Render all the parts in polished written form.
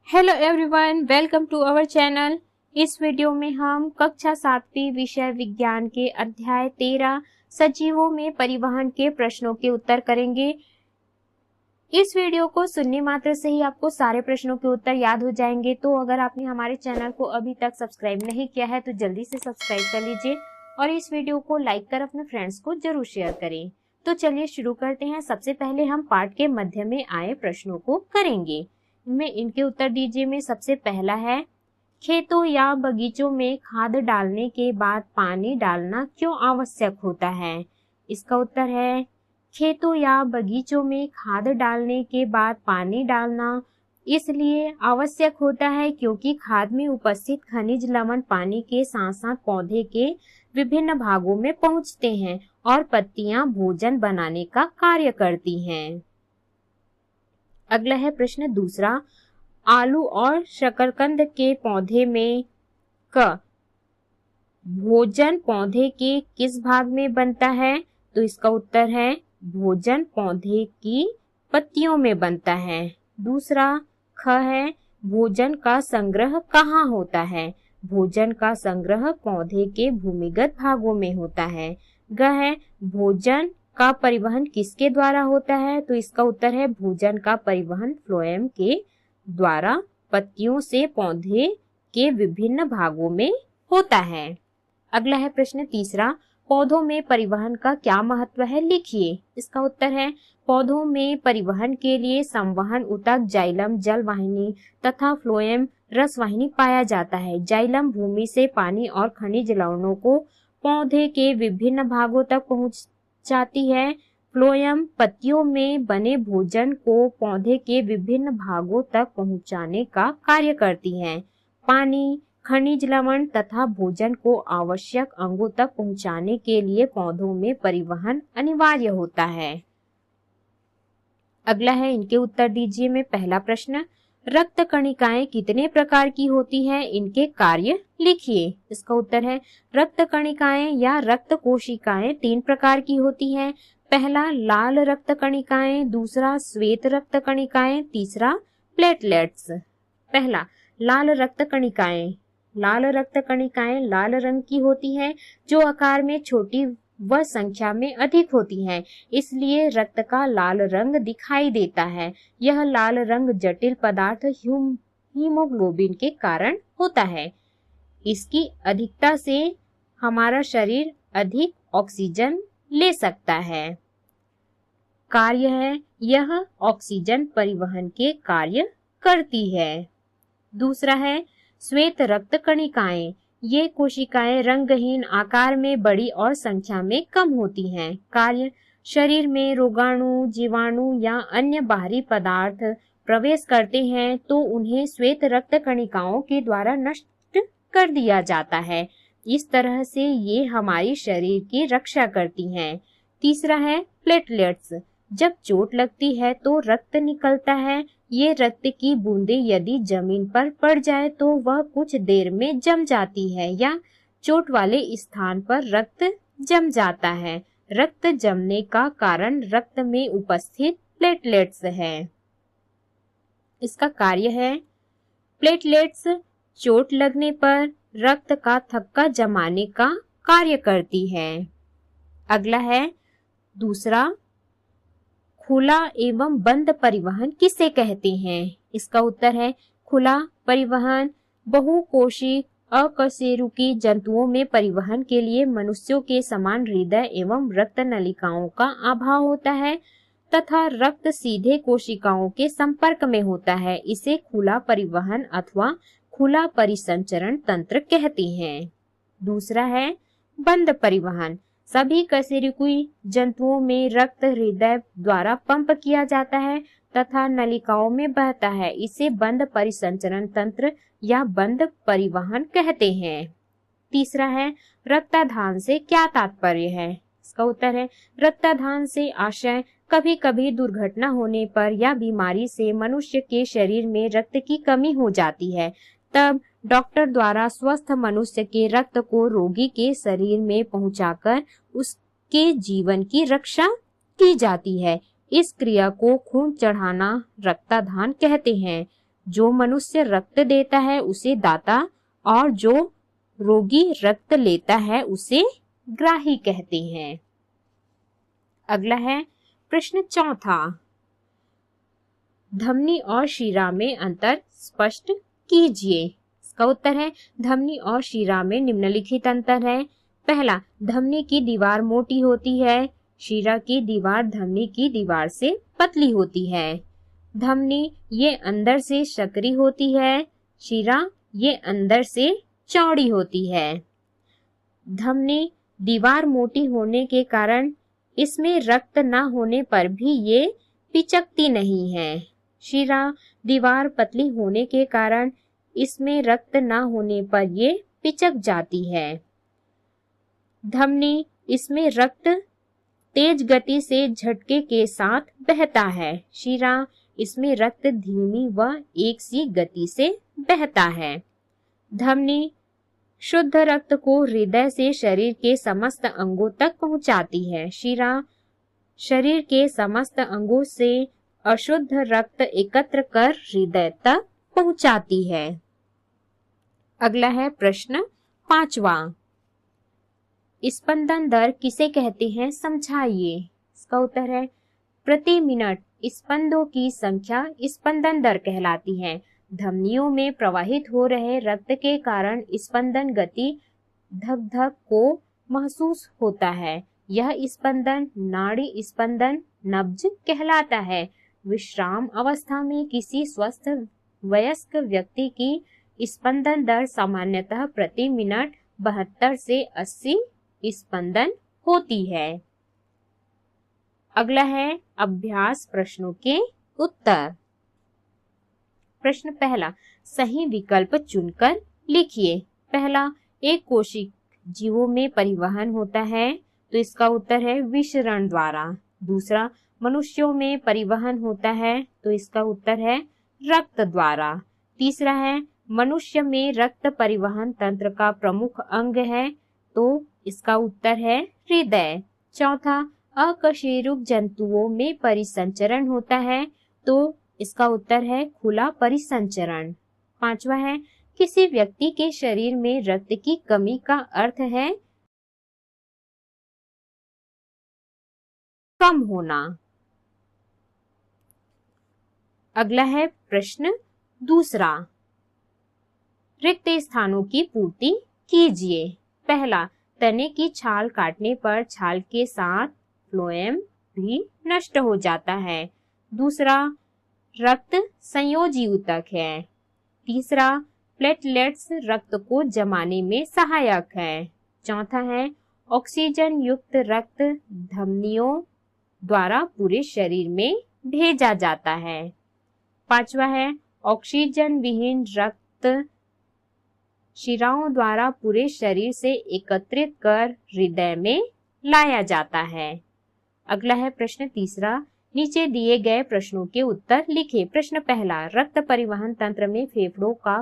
Hello everyone, welcome to our channel. इस video में हम कक्षा 7वीं विषय विज्ञान के अध्याय 13 सजीवों में परिवहन के प्रश्नों के उत्तर करेंगे। इस वीडियो को सुनने मात्र से ही आपको सारे प्रश्नों के उत्तर याद हो जाएंगे। तो अगर आपने हमारे चैनल को अभी तक सब्सक्राइब नहीं किया है तो जल्दी से सब्सक्राइब कर लीजिए और इस वीडियो को लाइक कर अपने फ्रेंड्स को जरूर शेयर करें। तो चलिए शुरू करते हैं। सबसे पहले हम पाठ के मध्य में आए प्रश्नों को करेंगे। में इनके उत्तर दीजिए। में सबसे पहला है, खेतों या बगीचों में खाद डालने के बाद पानी डालना क्यों आवश्यक होता है? इसका उत्तर है, खेतों या बगीचों में खाद डालने के बाद पानी डालना इसलिए आवश्यक होता है क्योंकि खाद में उपस्थित खनिज लवण पानी के साथ साथ पौधे के विभिन्न भागों में पहुंचते हैं और पत्तियां भोजन बनाने का कार्य करती हैं। अगला है प्रश्न दूसरा, आलू और शकरकंद के पौधे में भोजन पौधे के किस भाग में बनता है? तो इसका उत्तर है, भोजन पौधे की पत्तियों में बनता है। दूसरा ख है, भोजन का संग्रह कहाँ होता है? भोजन का संग्रह पौधे के भूमिगत भागों में होता है। ग है, भोजन का परिवहन किसके द्वारा होता है? तो इसका उत्तर है, भोजन का परिवहन फ्लोएम के द्वारा पत्तियों से पौधे के विभिन्न भागों में होता है। अगला है प्रश्न तीसरा, पौधों में परिवहन का क्या महत्व है? लिखिए। इसका उत्तर है, पौधों में परिवहन के लिए संवहन ऊतक, जाइलम जल वाहिनी तथा फ्लोएम रस वाहिनी पाया जाता है। जाइलम भूमि से पानी और खनिज लवणों को पौधे के विभिन्न भागों तक पहुंचाती है। फ्लोएम पत्तियों में बने भोजन को पौधे के विभिन्न भागों तक पहुंचाने का कार्य करती है। पानी, खनिज लवण तथा भोजन को आवश्यक अंगों तक पहुंचाने के लिए पौधों में परिवहन अनिवार्य होता है। अगला है, इनके उत्तर दीजिए। में पहला प्रश्न, रक्त कणिकाएं कितने प्रकार की होती हैं? इनके कार्य लिखिए। इसका उत्तर है, रक्त कणिकाएं या रक्त कोशिकाएं 3 प्रकार की होती हैं। पहला लाल रक्त कणिकाएं, दूसरा श्वेत रक्त कणिकाएं, तीसरा प्लेटलेट्स। पहला लाल रक्त कणिकाएं। लाल रक्त कणिकाएं लाल रंग की होती हैं जो आकार में छोटी व संख्या में अधिक होती हैं, इसलिए रक्त का लाल रंग दिखाई देता है। यह लाल रंग जटिल पदार्थ हीमोग्लोबिन के कारण होता है। इसकी अधिकता से हमारा शरीर अधिक ऑक्सीजन ले सकता है। कार्य है, यह ऑक्सीजन परिवहन के कार्य करती है। दूसरा है श्वेत रक्त कणिकाएं। ये कोशिकाएं रंगहीन, आकार में बड़ी और संख्या में कम होती हैं। कार्य, शरीर में रोगाणु, जीवाणु या अन्य बाहरी पदार्थ प्रवेश करते हैं तो उन्हें श्वेत रक्त कणिकाओं के द्वारा नष्ट कर दिया जाता है। इस तरह से ये हमारी शरीर की रक्षा करती हैं। तीसरा है प्लेटलेट्स। जब चोट लगती है तो रक्त निकलता है। ये रक्त की बूंदें यदि जमीन पर पड़ जाए तो वह कुछ देर में जम जाती है या चोट वाले स्थान पर रक्त जम जाता है। रक्त जमने का कारण रक्त में उपस्थित प्लेटलेट्स है। इसका कार्य है, प्लेटलेट्स चोट लगने पर रक्त का थक्का जमाने का कार्य करती है। अगला है दूसरा, खुला एवं बंद परिवहन किसे कहते हैं? इसका उत्तर है, खुला परिवहन बहुकोशिक अकशेरुकी जंतुओं में परिवहन के लिए मनुष्यों के समान हृदय एवं रक्त नलिकाओं का अभाव होता है तथा रक्त सीधे कोशिकाओं के संपर्क में होता है। इसे खुला परिवहन अथवा खुला परिसंचरण तंत्र कहते हैं। दूसरा है बंद परिवहन। सभी कशेरुकी जंतुओं में रक्त हृदय द्वारा पंप किया जाता है तथा नलिकाओं में बहता है। इसे बंद परिसंचरण तंत्र या बंद परिवहन कहते हैं। तीसरा है, रक्ताधान से क्या तात्पर्य है? इसका उत्तर है, रक्ताधान से आशय कभी कभी दुर्घटना होने पर या बीमारी से मनुष्य के शरीर में रक्त की कमी हो जाती है, तब डॉक्टर द्वारा स्वस्थ मनुष्य के रक्त को रोगी के शरीर में पहुंचाकर उसके जीवन की रक्षा की जाती है। इस क्रिया को खून चढ़ाना रक्ताधान कहते हैं। जो मनुष्य रक्त देता है उसे दाता और जो रोगी रक्त लेता है उसे ग्राही कहते हैं। अगला है प्रश्न चौथा, धमनी और शिरा में अंतर स्पष्ट कीजिए। इसका उत्तर है धमनी और शिरा में निम्नलिखित अंतर है। पहला, धमनी की दीवार मोटी होती है, शिरा की दीवार धमनी की दीवार से पतली होती है। धमनी ये अंदर से सकरी होती है, शिरा ये अंदर से चौड़ी होती है। धमनी दीवार मोटी होने के कारण इसमें रक्त न होने पर भी ये पिचकती नहीं है। शिरा दीवार पतली होने के कारण इसमें रक्त न होने पर ये पिचक जाती है। धमनी इसमें रक्त तेज गति से झटके के साथ बहता है, शिरा इसमें रक्त धीमी व एक सी गति से बहता है। धमनी शुद्ध रक्त को हृदय से शरीर के समस्त अंगों तक पहुंचाती है, शिरा शरीर के समस्त अंगों से अशुद्ध रक्त एकत्र कर हृदय तक पहुंचाती है। अगला है प्रश्न पांचवा, स्पंदन दर किसे कहते हैं समझाइए। इसका उत्तर है प्रति मिनट स्पंदों की संख्या स्पंदन दर कहलाती है। धमनियों में प्रवाहित हो रहे रक्त के कारण स्पंदन गति धक धक को महसूस होता है। यह स्पंदन नाड़ी स्पंदन नब्ज कहलाता है। विश्राम अवस्था में किसी स्वस्थ वयस्क व्यक्ति की स्पंदन दर सामान्यतः प्रति मिनट 72 से 80 स्पंदन होती है। अगला है अभ्यास प्रश्नों के उत्तर। प्रश्न पहला, सही विकल्प चुनकर लिखिए। पहला, एक कोशिक जीवों में परिवहन होता है, तो इसका उत्तर है विसरण द्वारा। दूसरा, मनुष्यों में परिवहन होता है, तो इसका उत्तर है रक्त द्वारा। तीसरा है मनुष्य में रक्त परिवहन तंत्र का प्रमुख अंग है, तो इसका उत्तर है हृदय। चौथा, अकशेरुक जंतुओं में परिसंचरण होता है, तो इसका उत्तर है खुला परिसंचरण। पांचवा है किसी व्यक्ति के शरीर में रक्त की कमी का अर्थ है कम होना। अगला है प्रश्न दूसरा, रिक्त स्थानों की पूर्ति कीजिए। पहला, तने की छाल काटने पर छाल के साथ फ्लोएम भी नष्ट हो जाता है। दूसरा, रक्त संयोजी ऊतक है। तीसरा, प्लेटलेट्स रक्त को जमाने में सहायक है। चौथा है ऑक्सीजन युक्त रक्त धमनियों द्वारा पूरे शरीर में भेजा जाता है। पांचवा है ऑक्सीजन विहीन रक्त शिराओं द्वारा पूरे शरीर से एकत्रित कर हृदय में लाया जाता है। अगला है प्रश्न तीसरा, नीचे दिए गए प्रश्नों के उत्तर लिखें। प्रश्न पहला, रक्त परिवहन तंत्र में फेफड़ों का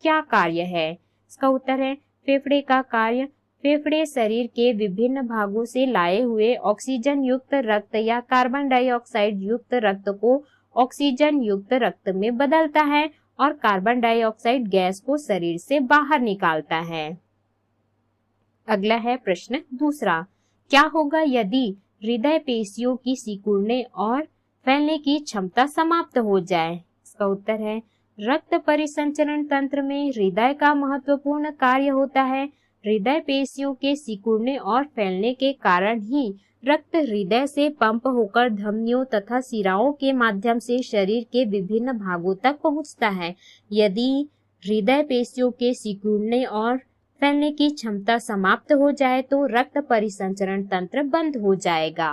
क्या कार्य है। इसका उत्तर है फेफड़े का कार्य, फेफड़े शरीर के विभिन्न भागों से लाए हुए ऑक्सीजन युक्त रक्त या कार्बन डाइऑक्साइड युक्त रक्त को ऑक्सीजन युक्त रक्त में बदलता है और कार्बन डाइऑक्साइड गैस को शरीर से बाहर निकालता है। अगला है प्रश्न दूसरा, क्या होगा यदि हृदय पेशियों की सिकुड़ने और फैलने की क्षमता समाप्त हो जाए। इसका उत्तर है रक्त परिसंचरण तंत्र में हृदय का महत्वपूर्ण कार्य होता है। हृदय पेशियों के सिकुड़ने और फैलने के कारण ही रक्त हृदय से पंप होकर धमनियों तथा शिराओं के माध्यम से शरीर के विभिन्न भागों तक पहुंचता है। यदि हृदय पेशियों के सिकुड़ने और फैलने की क्षमता समाप्त हो जाए तो रक्त परिसंचरण तंत्र बंद हो जाएगा।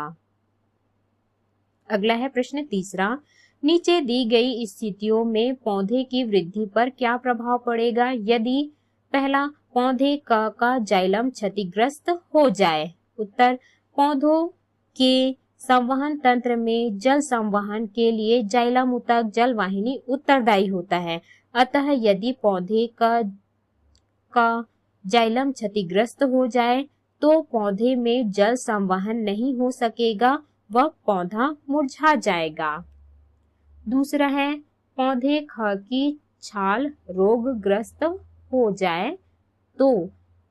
अगला है प्रश्न तीसरा, नीचे दी गई स्थितियों में पौधे की वृद्धि पर क्या प्रभाव पड़ेगा यदि पहला, पौधे का जाइलम क्षतिग्रस्त हो जाए। उत्तर, पौधों के संवहन तंत्र में जल संवहन के लिए जाइलम ऊतक जल वाहिनी उत्तरदायी होता है। अतः यदि पौधे का जाइलम क्षतिग्रस्त हो जाए तो पौधे में जल संवहन नहीं हो सकेगा, वह पौधा मुरझा जाएगा। दूसरा है पौधे ख की छाल रोगग्रस्त हो जाए तो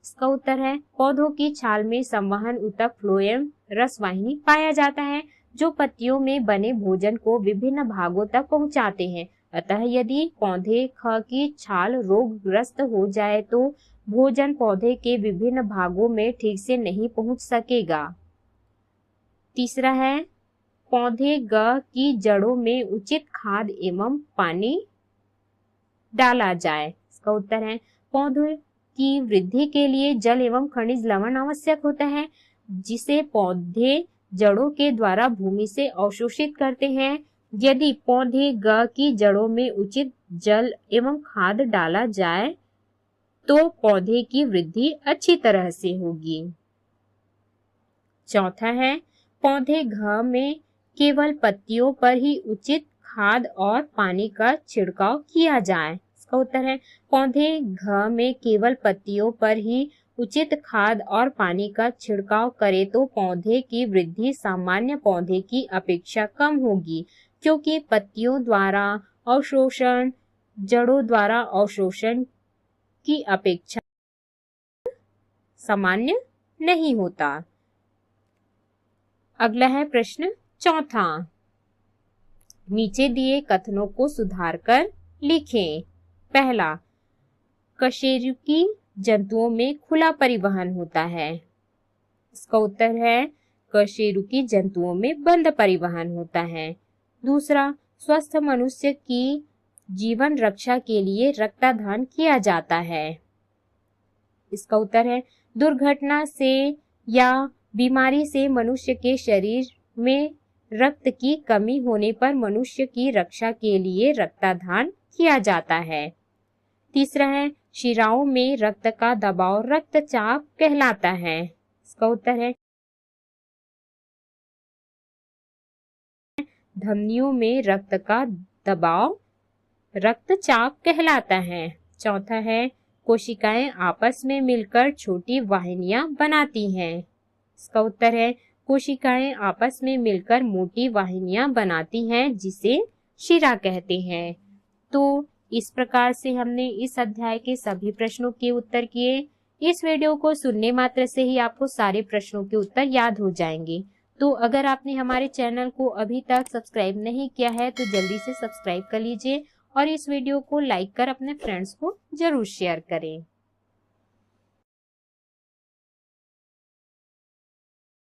इसका उत्तर है पौधों की छाल में संवहन ऊतक फ्लोएम रसवाहिनी पाया जाता है जो पत्तियों में बने भोजन को विभिन्न भागों तक पहुंचाते हैं। अतः यदि पौधे ख की छाल रोगग्रस्त हो जाए तो भोजन पौधे के विभिन्न भागों में ठीक से नहीं पहुंच सकेगा। तीसरा है पौधे ग की जड़ों में उचित खाद एवं पानी डाला जाए। इसका उत्तर है पौधों की वृद्धि के लिए जल एवं खनिज लवण आवश्यक होता है जिसे पौधे जड़ों के द्वारा भूमि से अवशोषित करते हैं। यदि पौधे ग की जड़ों में उचित जल एवं खाद डाला जाए तो पौधे की वृद्धि अच्छी तरह से होगी। चौथा है पौधे घ में केवल पत्तियों पर ही उचित खाद और पानी का छिड़काव किया जाए। इसका उत्तर है पौधे घ में केवल पत्तियों पर ही उचित खाद और पानी का छिड़काव करे तो पौधे की वृद्धि सामान्य पौधे की अपेक्षा कम होगी क्योंकि पत्तियों द्वारा अवशोषण जड़ों द्वारा अवशोषण की अपेक्षा सामान्य नहीं होता। अगला है प्रश्न चौथा। नीचे दिए कथनों को सुधारकर लिखें। पहला, कशेरुकी जंतुओं में खुला परिवहन होता है। इसका उत्तर है कशेरुकी जंतुओं में बंद परिवहन होता है। दूसरा, स्वस्थ मनुष्य की जीवन रक्षा के लिए रक्तदान किया जाता है। इसका उत्तर है दुर्घटना से या बीमारी से मनुष्य के शरीर में रक्त की कमी होने पर मनुष्य की रक्षा के लिए रक्तदान किया जाता है। तीसरा है शिराओं में रक्त का दबाव रक्तचाप कहलाता है। इसका उत्तर है धमनियों में रक्त का दबाव रक्तचाप कहलाता है। चौथा है कोशिकाएं आपस में मिलकर छोटी वाहिनियां बनाती हैं। इसका उत्तर है कोशिकाएं आपस में मिलकर मोटी वाहिनियां बनाती हैं जिसे शिरा कहते हैं। तो इस प्रकार से हमने इस अध्याय के सभी प्रश्नों के उत्तर किए। इस वीडियो को सुनने मात्र से ही आपको सारे प्रश्नों के उत्तर याद हो जाएंगे। तो अगर आपने हमारे चैनल को अभी तक सब्सक्राइब नहीं किया है तो जल्दी से सब्सक्राइब कर लीजिए और इस वीडियो को लाइक कर अपने फ्रेंड्स को जरूर शेयर करें।